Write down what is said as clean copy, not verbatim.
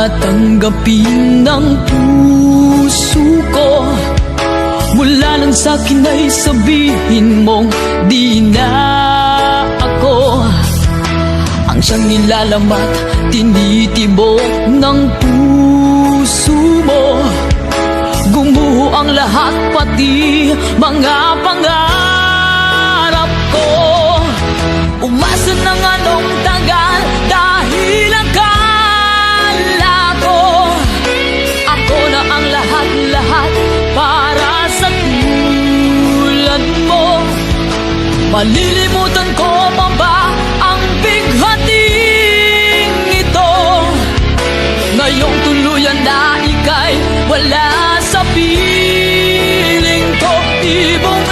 tatanggapin ng puso ko. Mula lang sa'kin ay sabihin mong di na ako ang siyang nilalamat, tinitibok ng puso mo. Gumuho ang lahat, pati mga pangarap ko. Umasa ng anong tagal dahil akala ko ako na ang lahat-lahat para sa tulad mo. Malilimutan ko pa ba ang bighating ito? Ngayong tuluyan na ika'y wala sa piling ko. Ibong